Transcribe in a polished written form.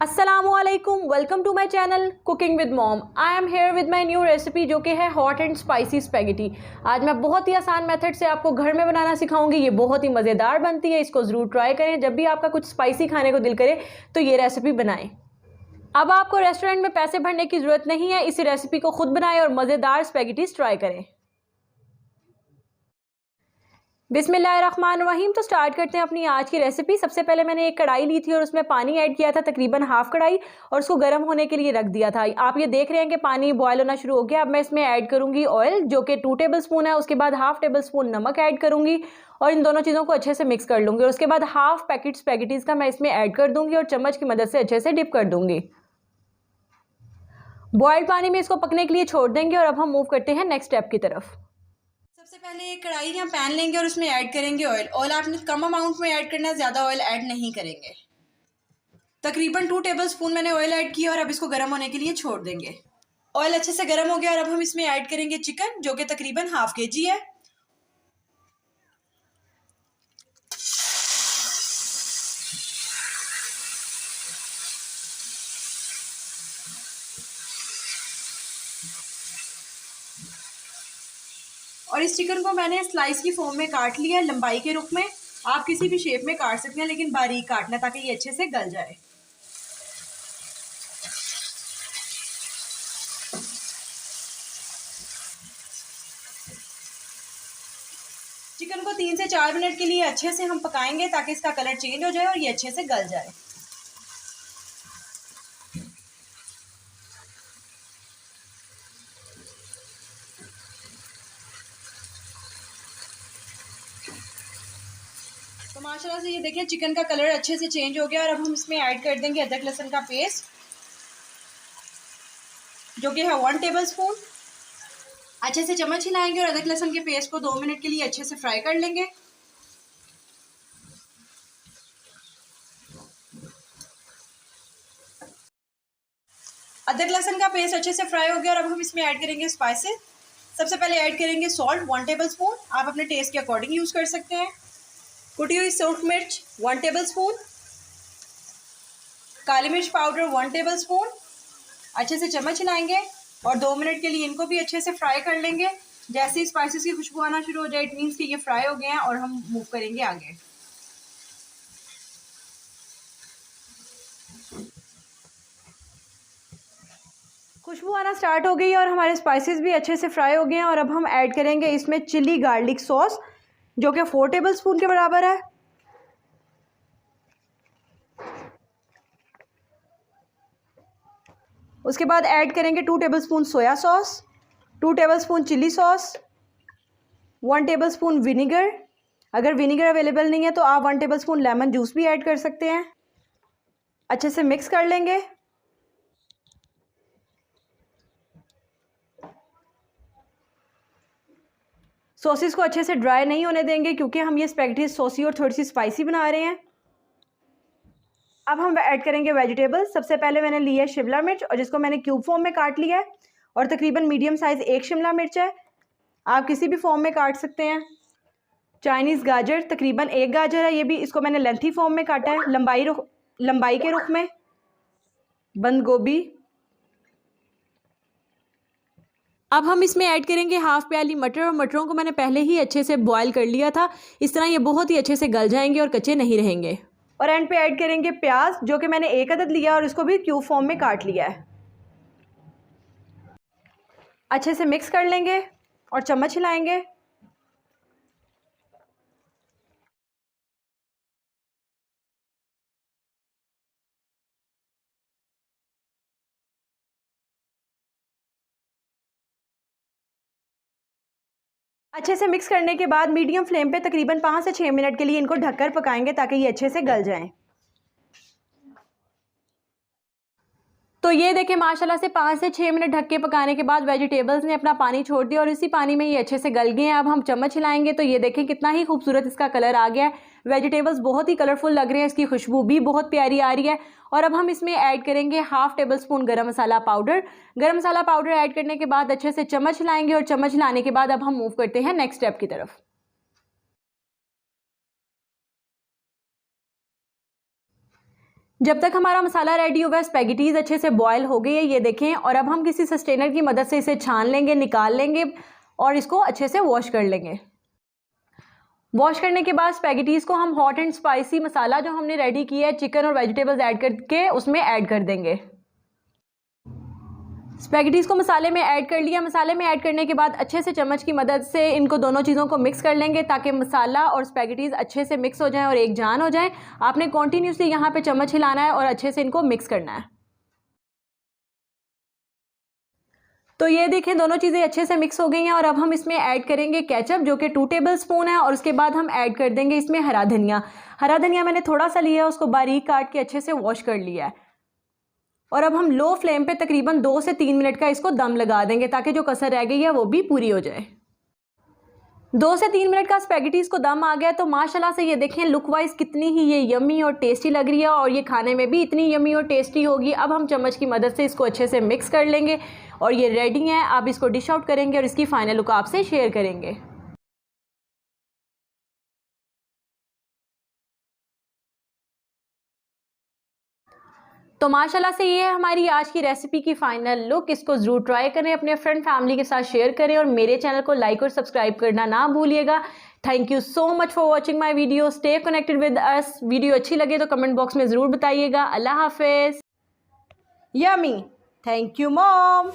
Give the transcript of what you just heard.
अस्सलामुअलैकुम, welcome to my channel cooking with mom. I am here with my new recipe जो कि है hot and spicy spaghetti. आज मैं बहुत ही आसान मेथड से आपको घर में बनाना सिखाऊंगी। ये बहुत ही मज़ेदार बनती है, इसको ज़रूर ट्राई करें। जब भी आपका कुछ स्पाइसी खाने को दिल करे तो ये रेसिपी बनाएं। अब आपको रेस्टोरेंट में पैसे भरने की ज़रूरत नहीं है, इस रेसिपी को खुद बनाएं और मज़ेदार स्पैगेटीज ट्राई करें। बिस्मिल्लाहिर्रहमानिर्रहीम। तो स्टार्ट करते हैं अपनी आज की रेसिपी। सबसे पहले मैंने एक कढ़ाई ली थी और उसमें पानी ऐड किया था, तकरीबन हाफ कढ़ाई, और उसको गर्म होने के लिए रख दिया था। आप ये देख रहे हैं कि पानी बॉयल होना शुरू हो गया। अब मैं इसमें ऐड करूंगी ऑयल जो कि 2 टेबल स्पून है। उसके बाद हाफ टेबल स्पून नमक ऐड करूंगी और इन दोनों चीज़ों को अच्छे से मिक्स कर लूँगी। और उसके बाद हाफ पैकेट स्पैगेटीज का मैं इसमें ऐड कर दूँगी और चम्मच की मदद से अच्छे से डिप कर दूँगी। बॉयल्ड पानी में इसको पकने के लिए छोड़ देंगे और अब हम मूव करते हैं नेक्स्ट स्टेप की तरफ। सबसे पहले एक कढ़ाई या पैन लेंगे और उसमें ऐड करेंगे ऑयल। ऑयल आपने कम अमाउंट में ऐड करना है, ज़्यादा ऑयल ऐड नहीं करेंगे। तकरीबन 2 टेबल स्पून मैंने ऑयल ऐड किया और अब इसको गर्म होने के लिए छोड़ देंगे। ऑयल अच्छे से गर्म हो गया और अब हम इसमें ऐड करेंगे चिकन जो कि तकरीबन हाफ केजी है। और इस चिकन को मैंने स्लाइस की फॉर्म में काट लिया है, लंबाई के रुख में। आप किसी भी शेप में काट सकते हैं लेकिन बारीक काटना ताकि ये अच्छे से गल जाए। चिकन को 3 से 4 मिनट के लिए अच्छे से हम पकाएंगे ताकि इसका कलर चेंज हो जाए और ये अच्छे से गल जाए। तो माशाल्लाह से ये देखिए चिकन का कलर अच्छे से चेंज हो गया और अब हम इसमें ऐड कर देंगे अदरक लहसुन का पेस्ट जो कि है 1 टेबल स्पून। अच्छे से चम्मच हिलाएंगे और अदरक लहसुन के पेस्ट को 2 मिनट के लिए अच्छे से फ्राई कर लेंगे। अदरक लहसुन का पेस्ट अच्छे से फ्राई हो गया और अब हम इसमें ऐड करेंगे स्पाइसेस। सबसे पहले ऐड करेंगे सॉल्ट 1 टेबल स्पून, आप अपने टेस्ट के अकॉर्डिंग यूज़ कर सकते हैं। कुटी हुई सूख मिर्च 1 टेबल स्पून, काली मिर्च पाउडर 1 टेबल स्पून। अच्छे से चम्मच हिलाएंगे और 2 मिनट के लिए इनको भी अच्छे से फ्राई कर लेंगे। जैसे ही स्पाइसेस की खुशबू आना शुरू हो जाए इट मीन्स कि ये फ्राई हो गए हैं और हम मूव करेंगे आगे। खुशबू आना स्टार्ट हो गई है और हमारे स्पाइसेस भी अच्छे से फ्राई हो गए हैं और अब हम ऐड करेंगे इसमें चिली गार्लिक सॉस जो कि 4 टेबल स्पून के बराबर है। उसके बाद ऐड करेंगे 2 table spoon soya sauce, 2 table spoon chilli sauce, 1 table spoon vinegar. अगर विनीगर अवेलेबल नहीं है तो आप 1 टेबल स्पून लेमन जूस भी ऐड कर सकते हैं। अच्छे से मिक्स कर लेंगे। सॉसेस को अच्छे से ड्राई नहीं होने देंगे क्योंकि हम ये स्पैगेटी सॉसी और थोड़ी सी स्पाइसी बना रहे हैं। अब हम ऐड करेंगे वेजिटेबल्स। सबसे पहले मैंने ली है शिमला मिर्च और जिसको मैंने क्यूब फॉर्म में काट लिया है और तकरीबन मीडियम साइज़ एक शिमला मिर्च है, आप किसी भी फॉर्म में काट सकते हैं। चाइनीज़ गाजर तकरीबन 1 गाजर है, ये भी इसको मैंने लेंथी फॉर्म में काटा है, लंबाई के रुख में। बंद गोभी। अब हम इसमें ऐड करेंगे हाफ प्याली मटर और मटरों को मैंने पहले ही अच्छे से बॉईल कर लिया था। इस तरह ये बहुत ही अच्छे से गल जाएंगे और कच्चे नहीं रहेंगे। और एंड पे ऐड करेंगे प्याज जो कि मैंने 1 अदद लिया और इसको भी क्यूब फॉर्म में काट लिया है। अच्छे से मिक्स कर लेंगे और चम्मच हिलाएंगे। अच्छे से मिक्स करने के बाद मीडियम फ्लेम पे तकरीबन 5 से 6 मिनट के लिए इनको ढककर पकाएंगे ताकि ये अच्छे से गल जाएं। तो ये देखें माशाल्लाह से 5 से 6 मिनट ढक के पकाने के बाद वेजिटेबल्स ने अपना पानी छोड़ दिया और इसी पानी में ये अच्छे से गल गए हैं। अब हम चम्मच हिलाएंगे तो ये देखें कितना ही खूबसूरत इसका कलर आ गया है। वेजिटेबल्स बहुत ही कलरफुल लग रहे हैं, इसकी खुशबू भी बहुत प्यारी आ रही है। और अब हम इसमें ऐड करेंगे हाफ टेबल स्पून गरम मसाला पाउडर। गरम मसाला पाउडर ऐड करने के बाद अच्छे से चम्मच हिलाएंगे और चम्मच हिलाने के बाद अब हम मूव करते हैं नेक्स्ट स्टेप की तरफ। जब तक हमारा मसाला रेडी होगा, स्पैगेटीज़ अच्छे से बॉयल हो गई है, ये देखें। और अब हम किसी सस्टेनर की मदद से इसे छान लेंगे, निकाल लेंगे और इसको अच्छे से वॉश कर लेंगे। वॉश करने के बाद स्पैगेटीज़ को हम हॉट एंड स्पाइसी मसाला जो हमने रेडी किया है चिकन और वेजिटेबल्स ऐड करके उसमें ऐड कर देंगे। स्पैगेटीज़ को मसाले में ऐड कर लिया। मसाले में ऐड करने के बाद अच्छे से चम्मच की मदद से इनको दोनों चीज़ों को मिक्स कर लेंगे ताकि मसाला और स्पैगेटीज़ अच्छे से मिक्स हो जाएं और एक जान हो जाएं। आपने कॉन्टीन्यूसली यहाँ पे चम्मच हिलाना है और अच्छे से इनको मिक्स करना है। तो ये देखें, दोनों चीज़ें अच्छे से मिक्स हो गई हैं और अब हम इसमें ऐड करेंगे केचप जो कि 2 टेबल स्पून है और उसके बाद हम ऐड कर देंगे इसमें हरा धनिया। हरा धनिया मैंने थोड़ा सा लिया है, उसको बारीक काट के अच्छे से वॉश कर लिया है। और अब हम लो फ्लेम पे तकरीबन 2 से 3 मिनट का इसको दम लगा देंगे ताकि जो कसर रह गई है वो भी पूरी हो जाए। 2 से 3 मिनट का स्पैगेटीज़ को दम आ गया तो माशाल्लाह से ये देखें लुक वाइज कितनी ही ये यम्मी और टेस्टी लग रही है और ये खाने में भी इतनी यम्मी और टेस्टी होगी। अब हम चम्मच की मदद से इसको अच्छे से मिक्स कर लेंगे और ये रेडी है। आप इसको डिश आउट करेंगे और इसकी फाइनल लुक आपसे शेयर करेंगे। तो माशाल्लाह से ये है हमारी आज की रेसिपी की फाइनल लुक। इसको ज़रूर ट्राई करें, अपने फ्रेंड फैमिली के साथ शेयर करें और मेरे चैनल को लाइक और सब्सक्राइब करना ना भूलिएगा। Thank you so much for watching my video. Stay connected with us. Video अच्छी लगे तो कमेंट बॉक्स में ज़रूर बताइएगा। अल्लाह हाफिज़। यमी। Thank you mom.